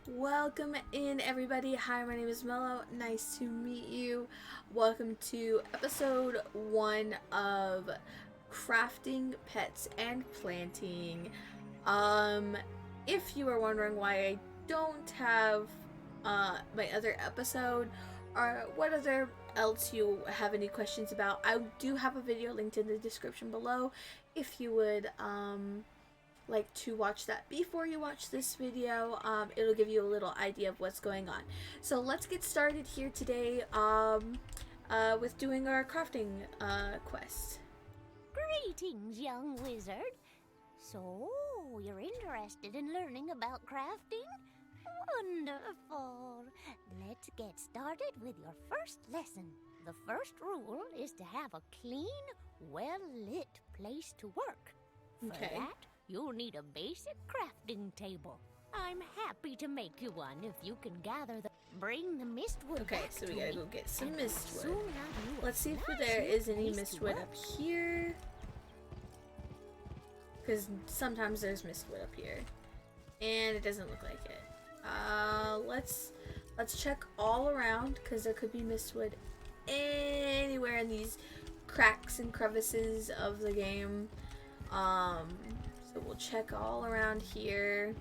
Welcome in, everybody. Hi, my name is Mello. Nice to meet you. Welcome to episode 1 of Crafting, Pets, and Planting. Um, if you are wondering why I don't have my other episode, or what other else you have any questions about, I do have a video linked in the description below if you would like to watch that before you watch this video. It'll give you a little idea of what's going on. So let's get started here today with doing our crafting quest. Greetings, young wizard. So, you're interested in learning about crafting? Wonderful. Let's get started with your first lesson. The first rule is to have a clean, well-lit place to work. For that, you'll need a basic crafting table. I'm happy to make you one if you can gather the... Bring the mistwood. Okay, back so to we gotta me, go get some and mistwood. soon have you a Let's see if nice there is any place to mistwood work. up here. Because sometimes there's mistwood up here. And it doesn't look like it. Let's check all around, because there could be mistwood anywhere in these cracks and crevices of the game. So we'll check all around here.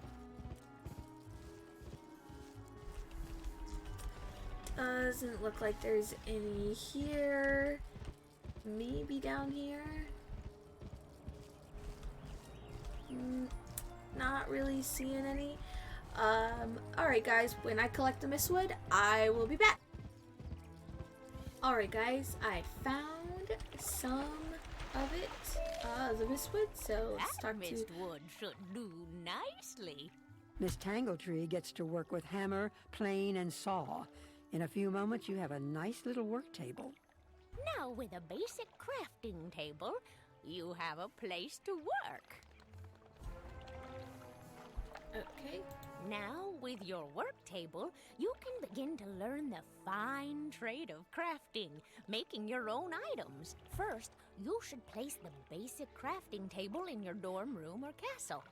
Doesn't look like there's any here. Maybe down here. Not really seeing any. Alright guys, when I collect the mistwood, I will be back. Alright guys, I found some of it, the mistwood, so let's talk to... Mistwood should do nicely. Miss Tangletree gets to work with hammer, plane, and saw. In a few moments, you have a nice little work table. Now, with a basic crafting table, you have a place to work. Okay. Now, with your work table, you can begin to learn the fine trade of crafting, making your own items. First, you should place the basic crafting table in your dorm room or castle.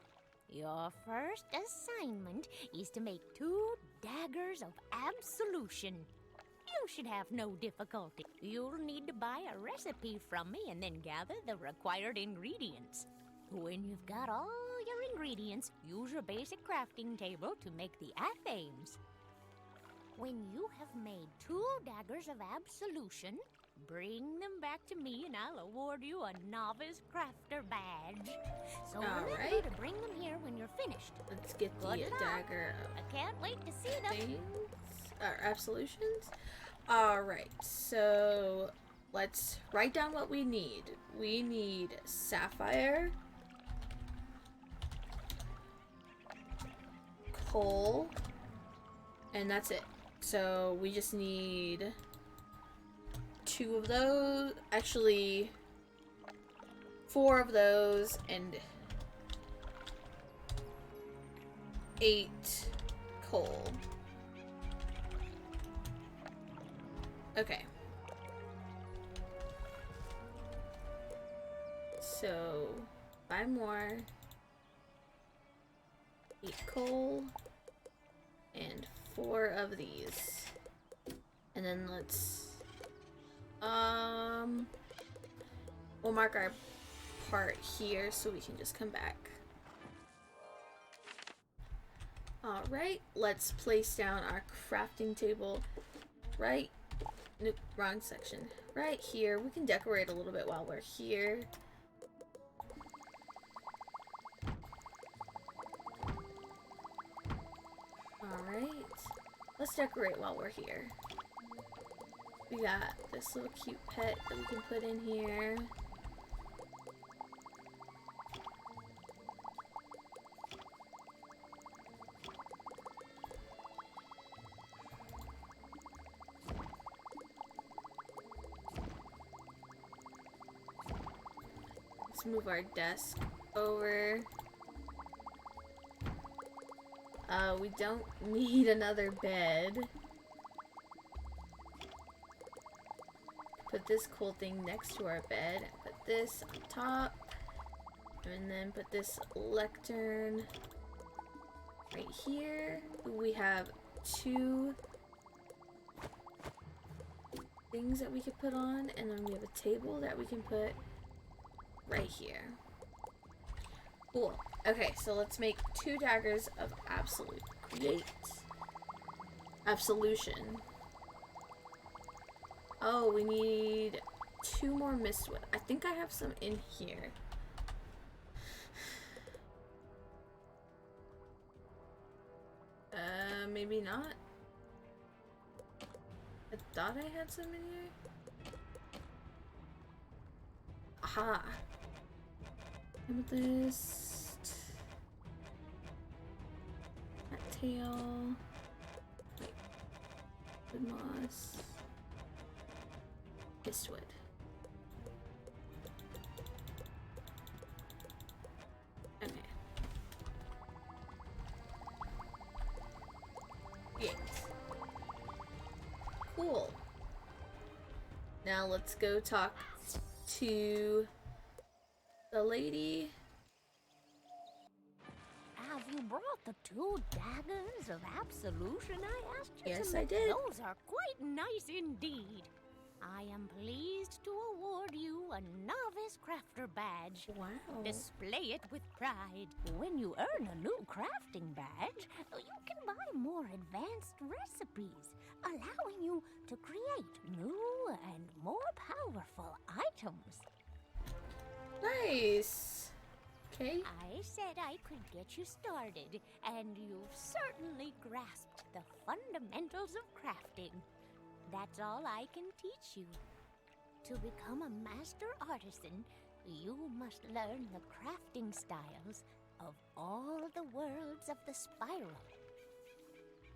Your first assignment is to make 2 daggers of absolution. You should have no difficulty. You'll need to buy a recipe from me and then gather the required ingredients. When you've got all your ingredients, use your basic crafting table to make the athames. When you have made 2 daggers of absolution, bring them back to me and I'll award you a novice crafter badge. So remember to bring them here when you're finished. Let's get the Good luck. dagger I can't wait to see them. things. Absolutions. Alright, so let's write down what we need. We need sapphire, coal, and that's it. So we just need 2 of those, actually 4 of those, and 8 coal. Okay. So 5 more. 8 coal and 4 of these. And then let's we'll mark our part here so we can just come back. Alright, let's place down our crafting table right, nope, wrong section, right here. We can decorate a little bit while we're here. Alright, let's decorate while we're here. We got this little cute pet that we can put in here. Let's move our desk over. We don't need another bed. Put this cool thing next to our bed. Put this on top. And then put this lectern Right here, we have 2 things that we could put on, and then we have a table that we can put right here. Cool. Okay, so let's make 2 daggers of absolute. Create. Absolution. Oh, we need 2 more mistwood. I think I have some in here. Maybe not. I thought I had some in here. Aha. Amethyst. That tail. Wait. Wood moss. Mistwood. Okay. Yes. Cool. Now let's go talk to the lady. Have you brought the 2 daggers of absolution I asked you Yes, to I make? did. Those are quite nice indeed. I am pleased to award you a novice crafter badge. Wow. Display it with pride. When you earn a new crafting badge, you can buy more advanced recipes, allowing you to create new and more powerful items. Nice. Okay. I said I could get you started, and you've certainly grasped the fundamentals of crafting. That's all I can teach you. To become a master artisan, you must learn the crafting styles of all the worlds of the spiral.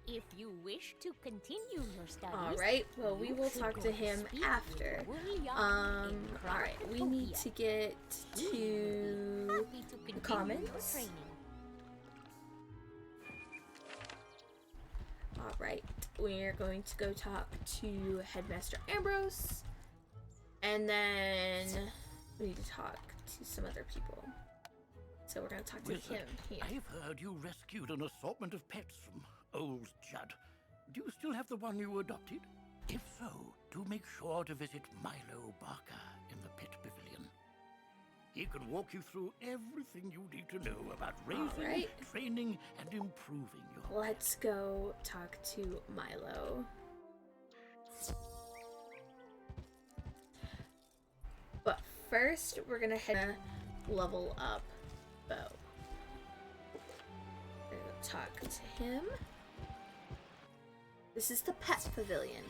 If you wish to continue your studies, All right. Well, we you will should talk go to him speak after. with William in All right. We need Craftopia. to get He will be to happy to continue comments. your training. All right. We're going to go talk to Headmaster Ambrose, and then we need to talk to some other people. So we're going to talk to Wizard, him here. I've heard you rescued an assortment of pets from old Judd. Do you still have the one you adopted? If so, do make sure to visit Milo Barker in the Pet Pavilion. He can walk you through everything you need to know about raising, right. training, and improving your Let's go talk to Milo. But first, we're gonna level up Bo. We're gonna talk to him. This is the Pet Pavilion.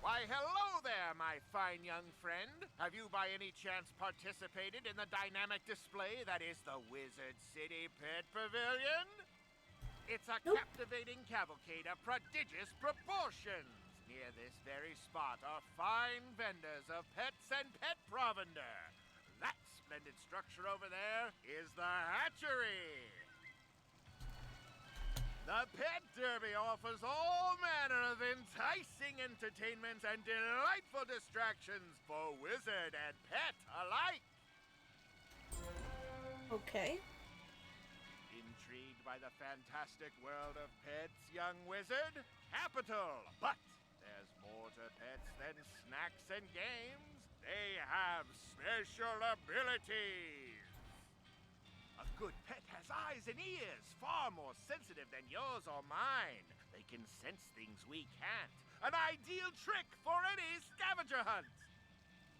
Why, hello there, my fine young friend. Have you by any chance participated in the dynamic display that is the Wizard City Pet Pavilion? It's a Nope. captivating cavalcade of prodigious proportions. Near this very spot are fine vendors of pets and pet provender. That splendid structure over there is the hatchery. The Pet Derby offers all manner of enticing entertainments and delightful distractions for wizard and pet alike. Okay. Intrigued by the fantastic world of pets, young wizard? Capital! But there's more to pets than snacks and games. They have special abilities. A good pet has eyes and ears far more sensitive than yours or mine. They can sense things we can't. An ideal trick for any scavenger hunt.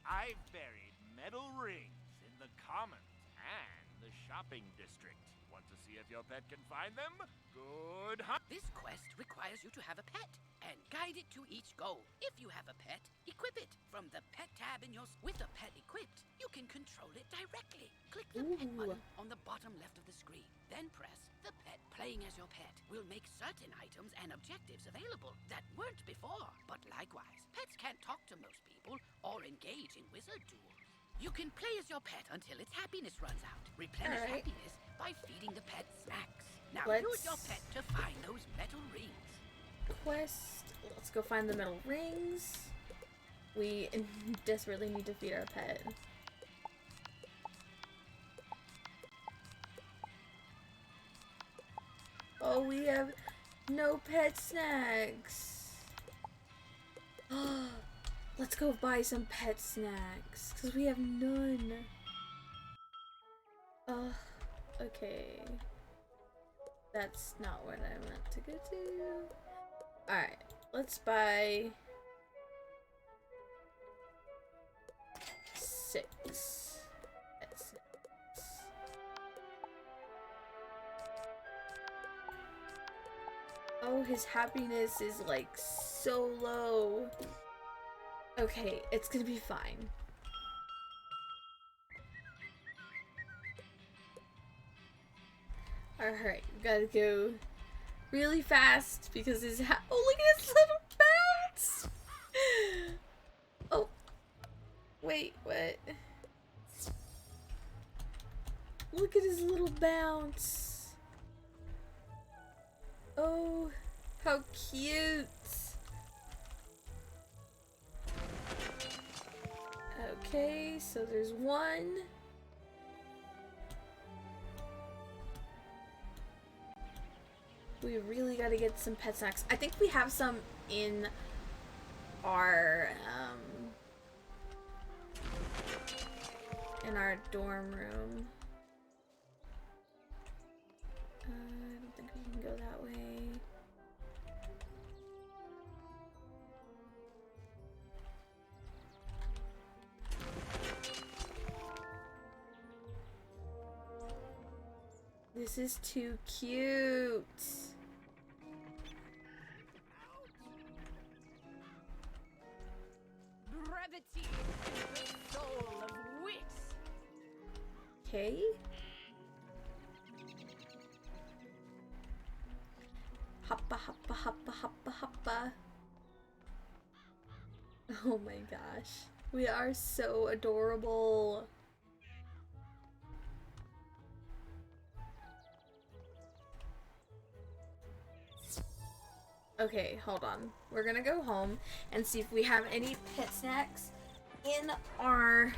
I've buried metal rings in the commons and the shopping district. Want to see if your pet can find them? Good hunt. This quest requires you to have a pet and guide it to each goal. If you have a pet, equip it. From the pet tab in your... With the pet equipped, you can control it directly. Click the pet Ooh. button on the bottom left of the screen. Then press the pet. Playing as your pet will make certain items and objectives available that weren't before. But likewise, pets can't talk to most people or engage in wizard duels. You can play as your pet until its happiness runs out. Replenish Alright. happiness by feeding the pet snacks. Now Let's- use your pet to find those metal rings. Quest. Let's go find the metal rings. We desperately need to feed our pet. Oh, we have no pet snacks. Let's go buy some pet snacks, because we have none. Okay. That's not what I meant to go to. Alright, let's buy 6 pet snacks. Oh, his happiness is like so low. Okay, it's gonna be fine. Alright, we gotta go really fast because his oh, look at his little bounce! Oh, wait, what? Look at his little bounce. Oh, how cute. Okay, so there's one. We really gotta get some pet snacks. I think we have some in our dorm room. I don't think we can go that way. This is too cute. Brevity is the soul of wit. Okay. Hoppa, hoppa, hoppa, hoppa, hoppa. Oh my gosh. We are so adorable. Okay, hold on. We're gonna go home and see if we have any pet snacks in our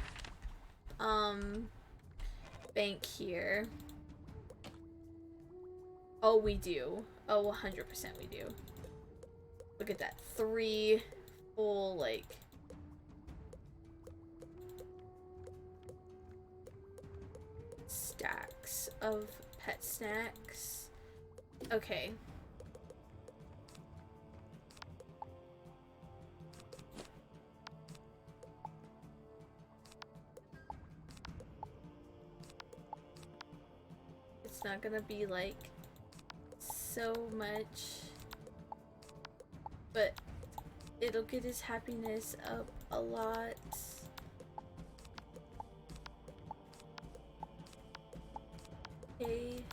bank here. Oh, we do. Oh, 100% we do. Look at that. 3 full, like, stacks of pet snacks. Okay. It's not gonna be like so much, but it'll get his happiness up a lot. Okay.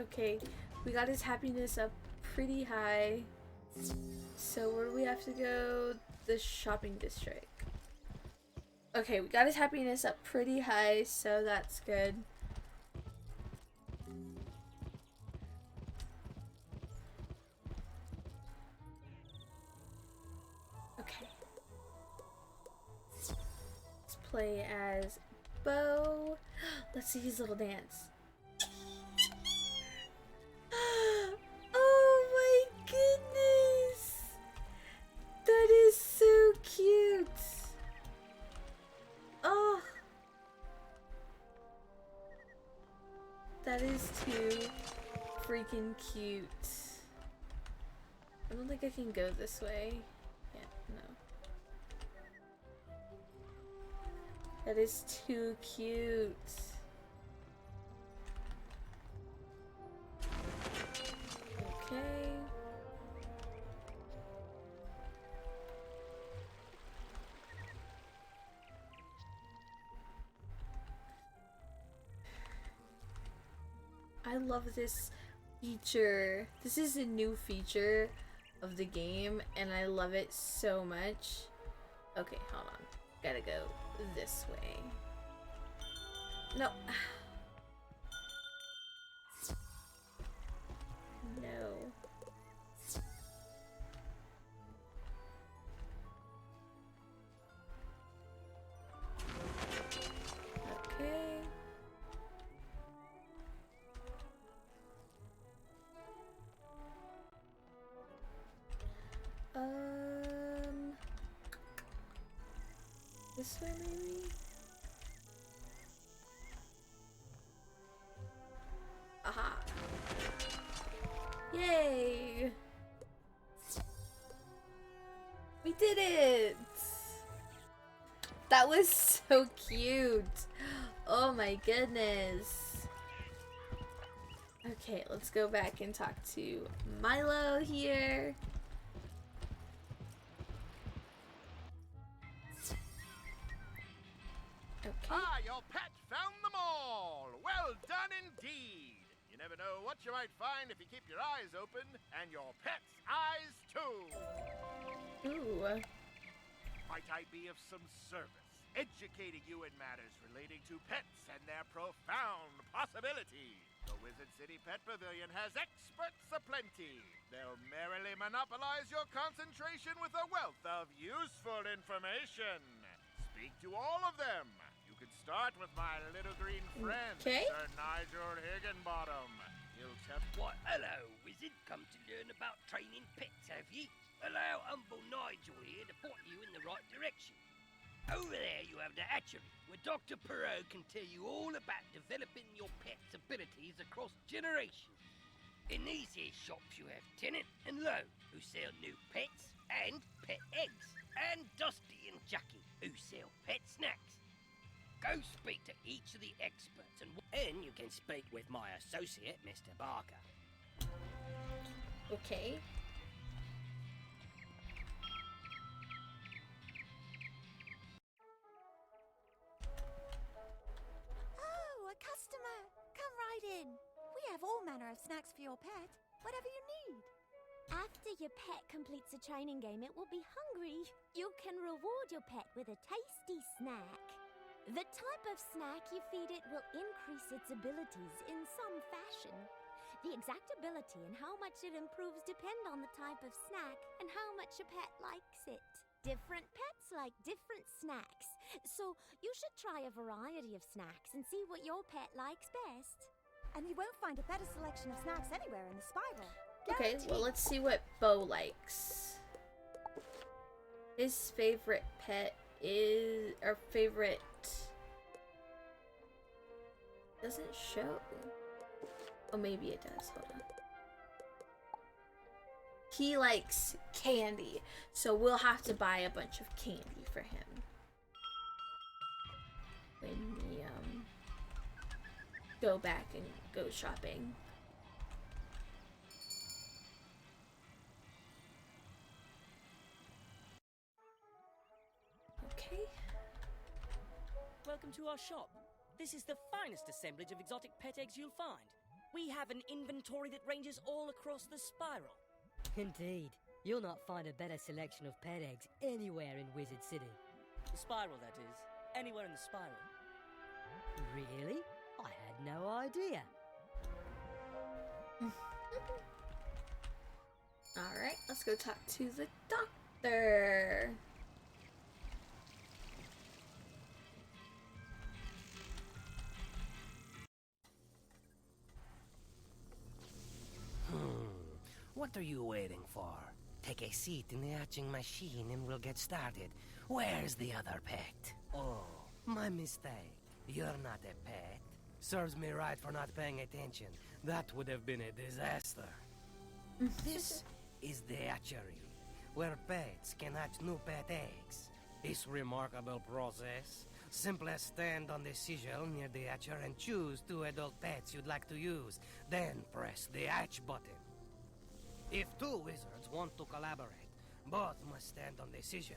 Okay, we got his happiness up pretty high. So where do we have to go? The shopping district. Okay, we got his happiness up pretty high, so that's good. Okay. Let's play as Bo. Let's see his little dance. Oh my goodness! That is so cute! Oh! That is too freaking cute. I don't think I can go this way. Yeah, no. That is too cute. Okay. I love this feature. This is a new feature of the game and I love it so much. Okay, hold on. Gotta go this way. No. No. This way, maybe? Aha! Yay! We did it! That was so cute! Oh my goodness! Okay, let's go back and talk to Milo here. Okay. Ah, your pet found them all! Well done indeed! You never know what you might find if you keep your eyes open, and your pet's eyes too! Ooh. Might I be of some service, educating you in matters relating to pets and their profound possibilities? The Wizard City Pet Pavilion has experts aplenty. They'll merrily monopolize your concentration with a wealth of useful information. Speak to all of them. You could start with my little green friend, Okay. Sir Nigel Higginbottom. He'll tell... Why, hello, wizard. Come to learn about training pets, have ye? Allow humble Nigel here to point you in the right direction. Over there you have the hatchery, where Dr. Perot can tell you all about developing your pet's abilities across generations. In these here shops you have Tennant and Lowe, who sell new pets and pet eggs, and Dusty and Jackie, who sell pet snacks. Go speak to each of the experts, and you can speak with my associate, Mr. Barker. Okay. Oh, a customer! Come right in. We have all manner of snacks for your pet, whatever you need. After your pet completes a training game, it will be hungry. You can reward your pet with a tasty snack. The type of snack you feed it will increase its abilities in some fashion. The exact ability and how much it improves depend on the type of snack and how much your pet likes it. Different pets like different snacks, so you should try a variety of snacks and see what your pet likes best. And you won't find a better selection of snacks anywhere in the spiral. Okay, well, let's see what Bo likes. His favorite pet is... or favorite... doesn't show. Oh, maybe it does. Hold on. He likes candy, so we'll have to buy a bunch of candy for him. When we, go back and go shopping. Okay. Welcome to our shop. This is the finest assemblage of exotic pet eggs you'll find. We have an inventory that ranges all across the spiral. Indeed. You'll not find a better selection of pet eggs anywhere in Wizard City. The spiral, that is. Anywhere in the spiral. Really? I had no idea. Alright, let's go talk to the doctor. What are you waiting for? Take a seat in the hatching machine and we'll get started. Where's the other pet? Oh, my mistake. You're not a pet. Serves me right for not paying attention. That would have been a disaster. This is the hatchery, where pets can hatch new pet eggs. This remarkable process. Simply stand on the sigil near the hatcher and choose 2 adult pets you'd like to use. Then press the hatch button. If 2 wizards want to collaborate, both must stand on the sigil.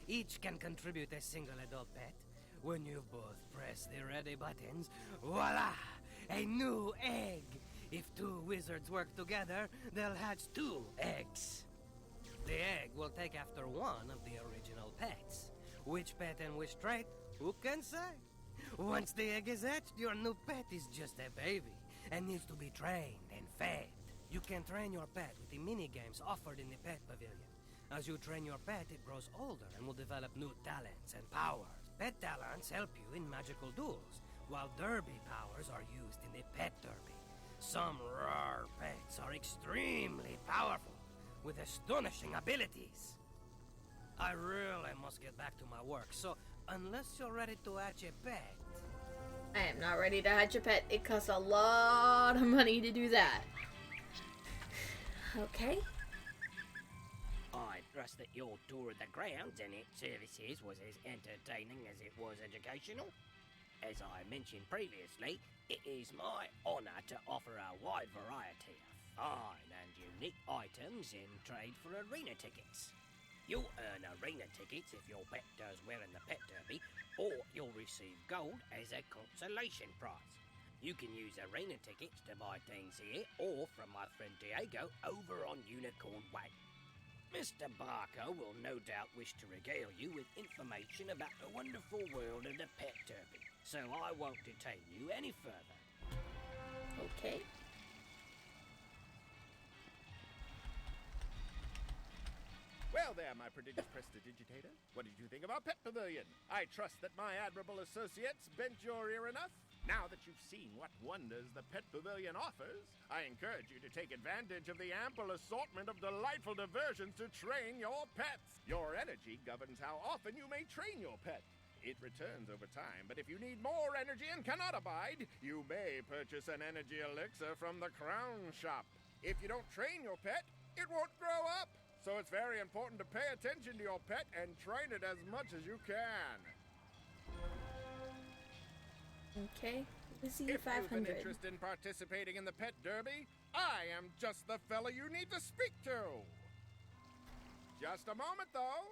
Each can contribute a single adult pet. When you've both pressed the ready buttons, voila! A new egg! If 2 wizards work together, they'll hatch 2 eggs. The egg will take after one of the original pets. Which pet and which trait? Who can say? Once the egg is hatched, your new pet is just a baby and needs to be trained and fed. You can train your pet with the mini-games offered in the Pet Pavilion. As you train your pet, it grows older and will develop new talents and powers. Pet talents help you in magical duels, while derby powers are used in the pet derby. Some rare pets are extremely powerful, with astonishing abilities. I really must get back to my work, so unless you're ready to hatch a pet... I am not ready to hatch a pet. It costs a lot of money to do that. Okay. I trust that your tour of the grounds and its services was as entertaining as it was educational. As I mentioned previously, it is my honour to offer a wide variety of fine and unique items in trade for arena tickets. You'll earn arena tickets if your pet does well in the pet derby, or you'll receive gold as a consolation prize. You can use arena tickets to buy things here or from my friend Diego over on Unicorn Way. Mr. Barker will no doubt wish to regale you with information about the wonderful world of the pet derby, so I won't detain you any further. Okay. Well there, my prodigious prestidigitator. What did you think of our pet pavilion? I trust that my admirable associates bent your ear enough. Now that you've seen what wonders the pet pavilion offers, I encourage you to take advantage of the ample assortment of delightful diversions to train your pets. Your energy governs how often you may train your pet. It returns over time, but if you need more energy and cannot abide, you may purchase an energy elixir from the Crown Shop. If you don't train your pet, it won't grow up. So it's very important to pay attention to your pet and train it as much as you can. Okay. Lizzie If you've 500. an interest in participating in the pet derby, I am just the fella you need to speak to. Just a moment, though.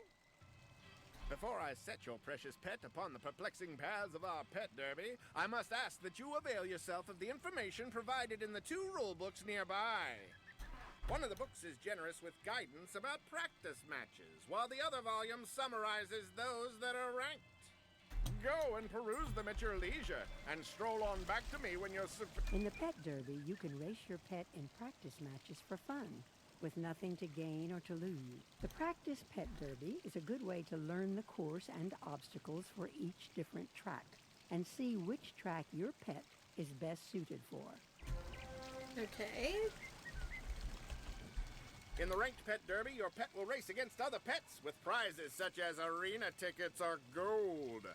Before I set your precious pet upon the perplexing paths of our pet derby, I must ask that you avail yourself of the information provided in the 2 rule books nearby. One of the books is generous with guidance about practice matches, while the other volume summarizes those that are ranked. Go and peruse them at your leisure, and stroll on back to me when you're... In the pet derby, you can race your pet in practice matches for fun, with nothing to gain or to lose. The practice pet derby is a good way to learn the course and obstacles for each different track, and see which track your pet is best suited for. Okay. In the ranked pet derby, your pet will race against other pets with prizes such as arena tickets or gold.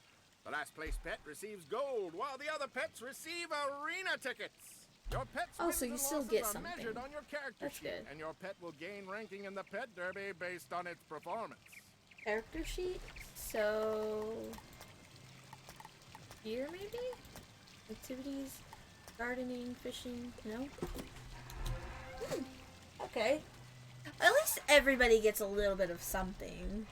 The last place pet receives gold, while the other pets receive arena tickets. Your pet's wins so you and still losses get are something. measured on your character That's sheet, good. and your pet will gain ranking in the pet derby based on its performance. Character sheet. So here maybe? Activities, gardening, fishing, no? Okay. At least everybody gets a little bit of something.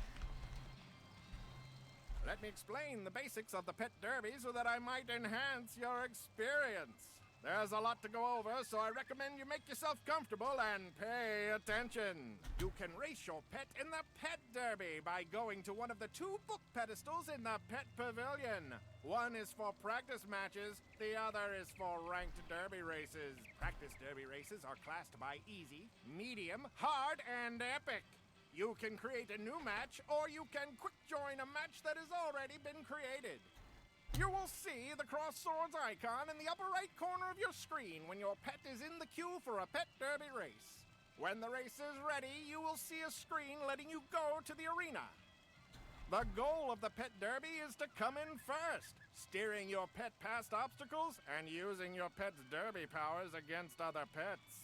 Let me explain the basics of the pet derby so that I might enhance your experience. There's a lot to go over, so I recommend you make yourself comfortable and pay attention. You can race your pet in the pet derby by going to one of the 2 book pedestals in the pet pavilion. One is for practice matches, the other is for ranked derby races. Practice derby races are classed by easy, medium, hard, and epic. You can create a new match, or you can quick join a match that has already been created. You will see the cross swords icon in the upper right corner of your screen when your pet is in the queue for a pet derby race. When the race is ready, you will see a screen letting you go to the arena. The goal of the pet derby is to come in first, steering your pet past obstacles and using your pet's derby powers against other pets.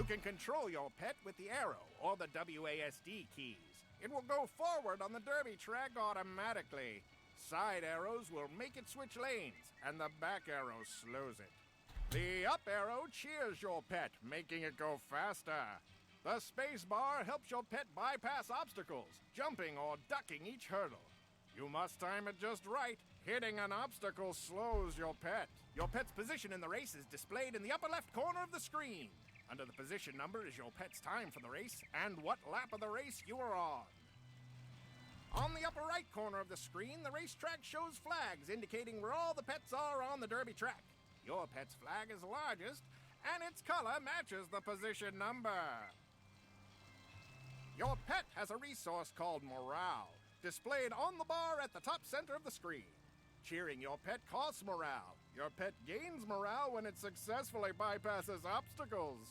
You can control your pet with the arrow or the WASD keys. It will go forward on the derby track automatically. Side arrows will make it switch lanes, and the back arrow slows it. The up arrow cheers your pet, making it go faster. The space bar helps your pet bypass obstacles, jumping or ducking each hurdle. You must time it just right. Hitting an obstacle slows your pet. Your pet's position in the race is displayed in the upper left corner of the screen. Under the position number is your pet's time for the race and what lap of the race you are on. On the upper right corner of the screen, the racetrack shows flags indicating where all the pets are on the derby track. Your pet's flag is largest, and its color matches the position number. Your pet has a resource called morale, displayed on the bar at the top center of the screen. Cheering your pet costs morale. Your pet gains morale when it successfully bypasses obstacles.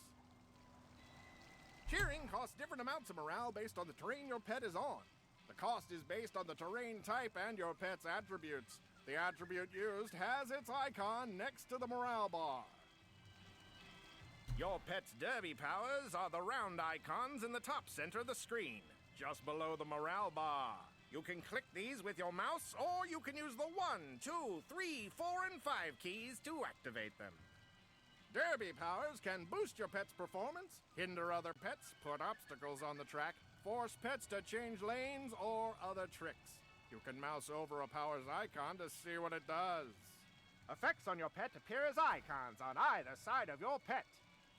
Cheering costs different amounts of morale based on the terrain your pet is on. The cost is based on the terrain type and your pet's attributes. The attribute used has its icon next to the morale bar. Your pet's derby powers are the round icons in the top center of the screen, just below the morale bar. You can click these with your mouse, or you can use the 1, 2, 3, 4, and 5 keys to activate them. Derby powers can boost your pet's performance, hinder other pets, put obstacles on the track, force pets to change lanes, or other tricks. You can mouse over a power's icon to see what it does. Effects on your pet appear as icons on either side of your pet.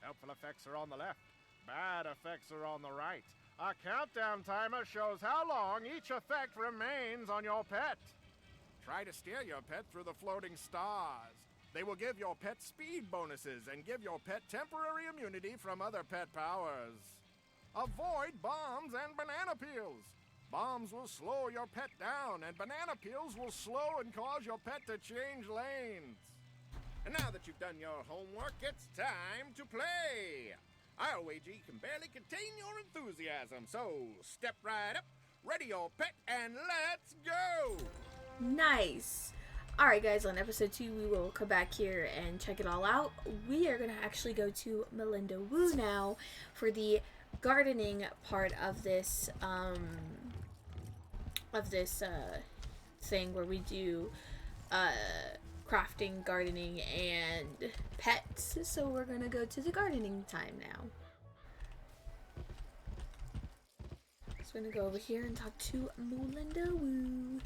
Helpful effects are on the left. Bad effects are on the right. A countdown timer shows how long each effect remains on your pet. Try to steer your pet through the floating stars. They will give your pet speed bonuses and give your pet temporary immunity from other pet powers. Avoid bombs and banana peels. Bombs will slow your pet down, and banana peels will slow and cause your pet to change lanes. And now that you've done your homework, it's time to play. I'll wager you can barely contain your enthusiasm, so step right up, ready your pet, and let's go! Nice! Alright guys, on episode 2 we will come back here and check it all out. We are going to actually go to Melinda Wu now for the gardening part of this thing where we do crafting, gardening, and pets. So we're going to go to the gardening time now. So I'm going to go over here and talk to Melinda Wu.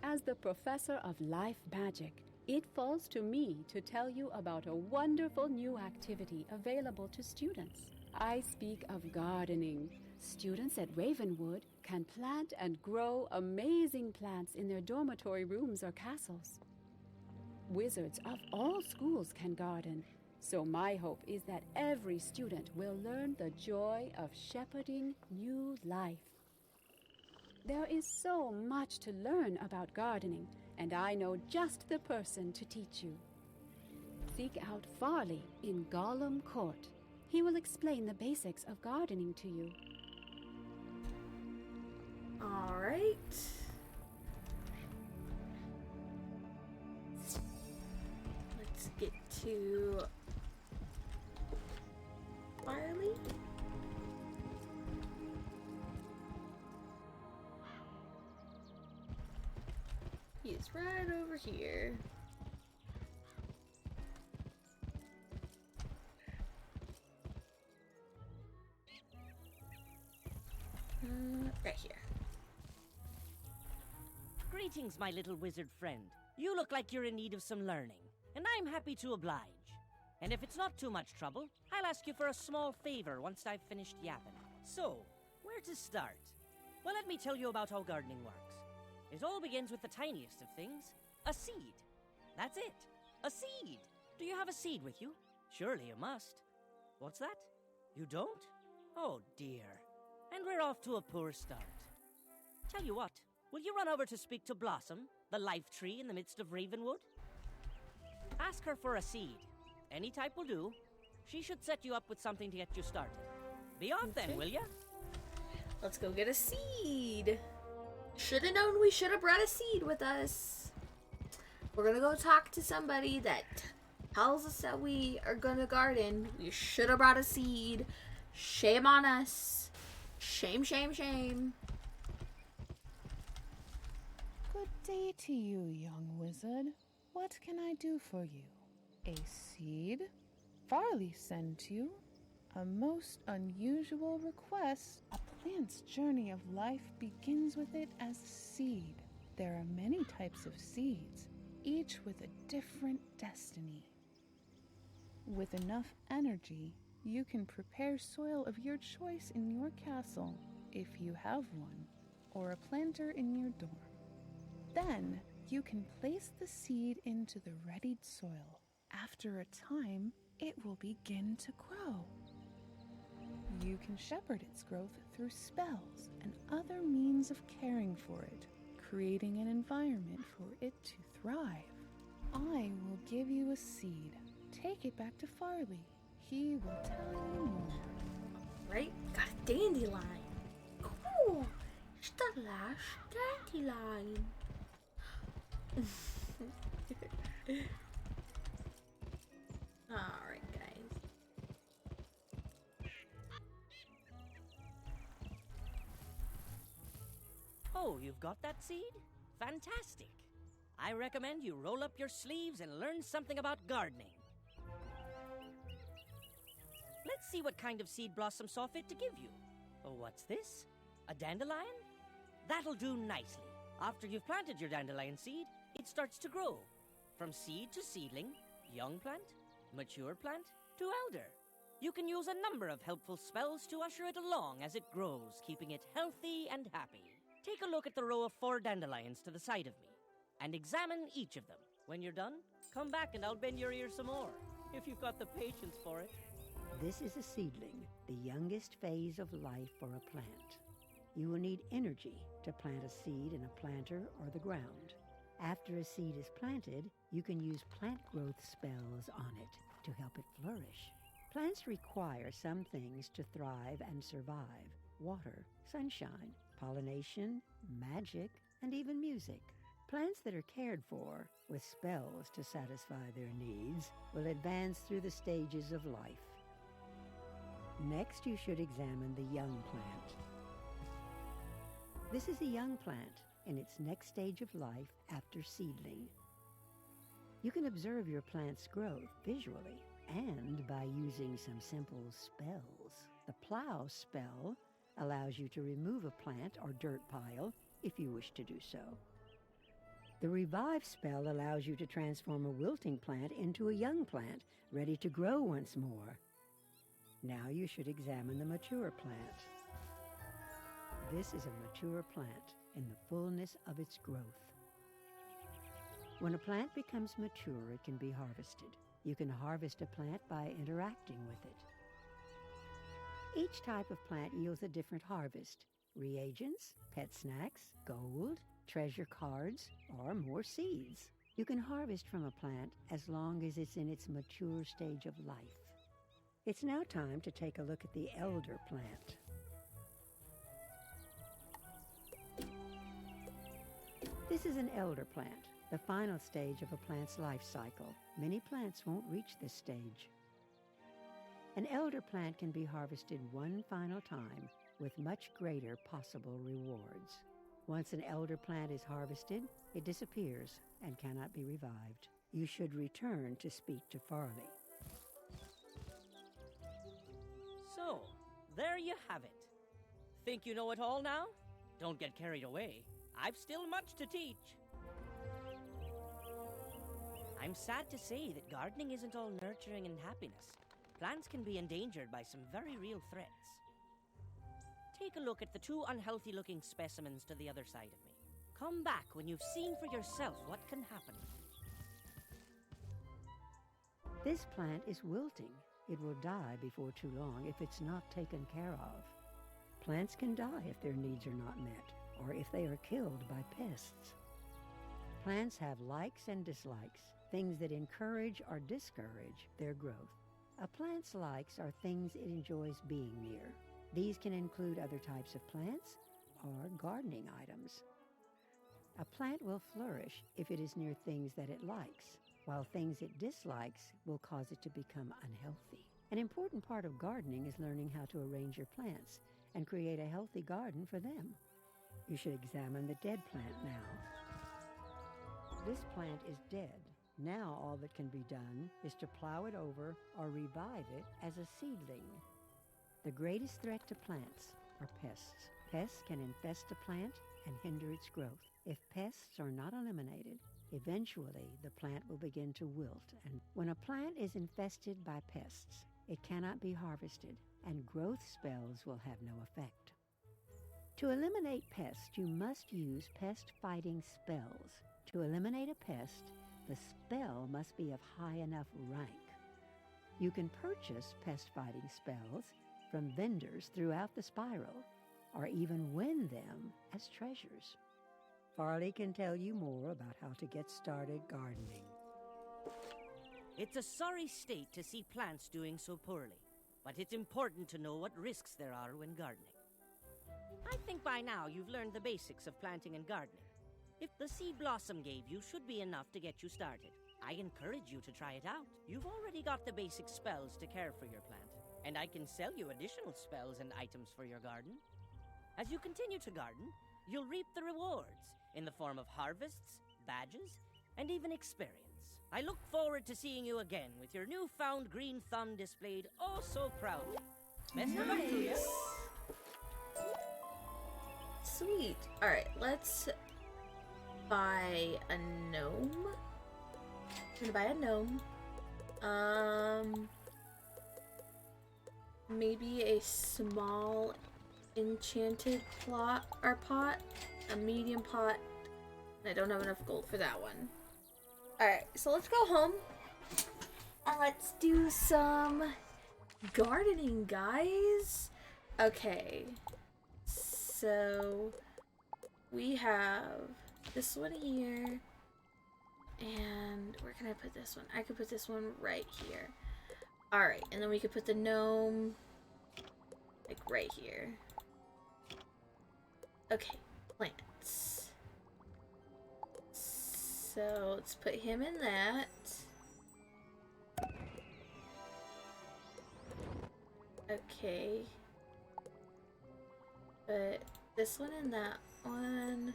As the professor of life magic, it falls to me to tell you about a wonderful new activity available to students. I speak of gardening. Students at Ravenwood can plant and grow amazing plants in their dormitory rooms or castles. Wizards of all schools can garden, so my hope is that every student will learn the joy of shepherding new life. There is so much to learn about gardening, and I know just the person to teach you. Seek out Farley in Gollum Court. He will explain the basics of gardening to you. Alright. Let's get to Farley. He's right over here. Right here. Greetings, my little wizard friend. You look like you're in need of some learning, and I'm happy to oblige. And if it's not too much trouble, I'll ask you for a small favor once I've finished yapping. So, where to start? Well, let me tell you about how gardening works. It all begins with the tiniest of things, a seed. That's it, a seed. Do you have a seed with you? Surely you must. What's that? You don't? Oh dear. And we're off to a poor start. Tell you what, will you run over to speak to Blossom, the life tree in the midst of Ravenwood? Ask her for a seed. Any type will do. She should set you up with something to get you started. Be off then, will ya? Let's go get a seed. Should have known we should have brought a seed with us. We're gonna go talk to somebody that tells us that we are gonna garden. We should have brought a seed. Shame on us. Shame, shame, shame. Good day to you, young wizard. What can I do for you? A seed? Farley sent you? A most unusual request. A plant's journey of life begins with it as a seed. There are many types of seeds, each with a different destiny. With enough energy, you can prepare soil of your choice in your castle, if you have one, or a planter in your dorm. Then, you can place the seed into the readied soil. After a time, it will begin to grow. You can shepherd its growth through spells and other means of caring for it, creating an environment for it to thrive. I will give you a seed. Take it back to Farley. he will tell you more. Right? Got a dandelion. Cool. It's the last dandelion. Alright, guys. Oh, you've got that seed? Fantastic. I recommend you roll up your sleeves and learn something about gardening. Let's see what kind of seed blossom saw fit to give you. Oh, what's this? A dandelion? That'll do nicely. After you've planted your dandelion seed, it starts to grow. From seed to seedling, young plant, mature plant, to elder. You can use a number of helpful spells to usher it along as it grows, keeping it healthy and happy. Take a look at the row of 4 dandelions to the side of me, and examine each of them. When you're done, come back and I'll bend your ear some more, if you've got the patience for it. This is a seedling, the youngest phase of life for a plant. You will need energy to plant a seed in a planter or the ground. After a seed is planted, you can use plant growth spells on it to help it flourish. Plants require some things to thrive and survive: water, sunshine, pollination, magic, and even music. Plants that are cared for with spells to satisfy their needs will advance through the stages of life. Next, you should examine the young plant. This is a young plant in its next stage of life after seedling. You can observe your plant's growth visually and by using some simple spells. The plow spell allows you to remove a plant or dirt pile if you wish to do so. The revive spell allows you to transform a wilting plant into a young plant, ready to grow once more. Now you should examine the mature plant. This is a mature plant in the fullness of its growth. When a plant becomes mature, it can be harvested. You can harvest a plant by interacting with it. Each type of plant yields a different harvest: reagents, pet snacks, gold, treasure cards, or more seeds. You can harvest from a plant as long as it's in its mature stage of life. It's now time to take a look at the elder plant. This is an elder plant, the final stage of a plant's life cycle. Many plants won't reach this stage. An elder plant can be harvested one final time with much greater possible rewards. Once an elder plant is harvested, it disappears and cannot be revived. You should return to speak to Farley. So, there you have it. Think you know it all now? Don't get carried away. I've still much to teach. I'm sad to say that gardening isn't all nurturing and happiness. Plants can be endangered by some very real threats. Take a look at the 2 unhealthy-looking specimens to the other side of me. Come back when you've seen for yourself what can happen. This plant is wilting. It will die before too long if it's not taken care of. Plants can die if their needs are not met, or if they are killed by pests. Plants have likes and dislikes, things that encourage or discourage their growth. A plant's likes are things it enjoys being near. These can include other types of plants or gardening items. A plant will flourish if it is near things that it likes, while things it dislikes will cause it to become unhealthy. An important part of gardening is learning how to arrange your plants and create a healthy garden for them. You should examine the dead plant now. This plant is dead. Now all that can be done is to plow it over or revive it as a seedling. The greatest threat to plants are pests. Pests can infest a plant and hinder its growth. If pests are not eliminated, eventually the plant will begin to wilt. And when a plant is infested by pests, it cannot be harvested, and growth spells will have no effect. To eliminate pests, you must use pest-fighting spells. To eliminate a pest, the spell must be of high enough rank. You can purchase pest-fighting spells from vendors throughout the spiral, or even win them as treasures. Farley can tell you more about how to get started gardening. It's a sorry state to see plants doing so poorly, but it's important to know what risks there are when gardening. I think by now you've learned the basics of planting and gardening. If the seed Blossom gave you should be enough to get you started, I encourage you to try it out. You've already got the basic spells to care for your plant, and I can sell you additional spells and items for your garden. As you continue to garden, you'll reap the rewards in the form of harvests, badges, and even experience. I look forward to seeing you again with your newfound green thumb displayed oh so proudly. Best of luck to you. Sweet. Alright, let's buy a gnome. I'm gonna buy a gnome. Maybe a small enchanted pot, a medium pot. I don't have enough gold for that one. Alright, so let's go home and let's do some gardening, guys. Okay, so we have this one here, and where can I put this one? I could put this one right here. Alright, and then we could put the gnome like right here. Okay, plants. So let's put him in that. Okay. Put this one in that one.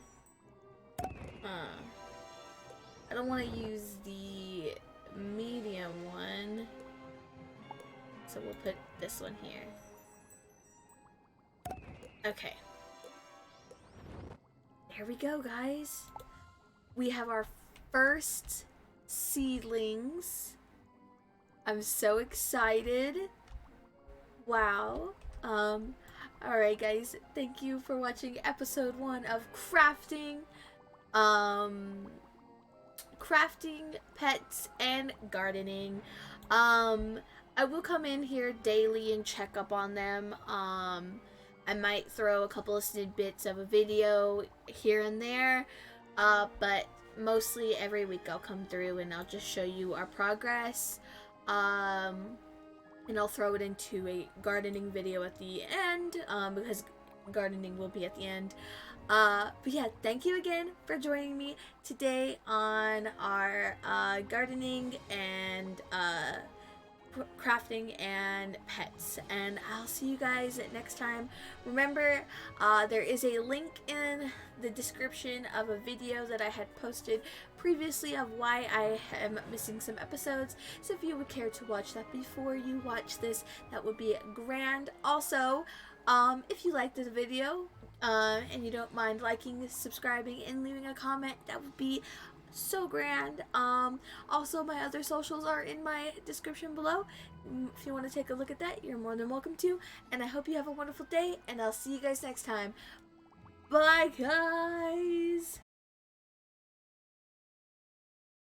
I don't want to use the medium one. So we'll put this one here. Okay. There we go, guys. We have our first seedlings. I'm so excited. Wow. Alright guys, thank you for watching episode 1 of crafting pets and gardening. I will come in here daily and check up on them. I might throw a couple of snippets of a video here and there, but mostly every week I'll come through and I'll just show you our progress. And I'll throw it into a gardening video at the end, because gardening will be at the end. But yeah, thank you again for joining me today on our gardening and crafting and pets, and I'll see you guys next time. Remember, there is a link in the description of a video that I had posted previously of why I am missing some episodes, so if you would care to watch that before you watch this, that would be grand. Also, if you liked this video and you don't mind liking, subscribing, and leaving a comment, that would be so grand. Also, my other socials are in my description below. If you want to take a look at that, you're more than welcome to. And I hope you have a wonderful day, and I'll see you guys next time. Bye, guys!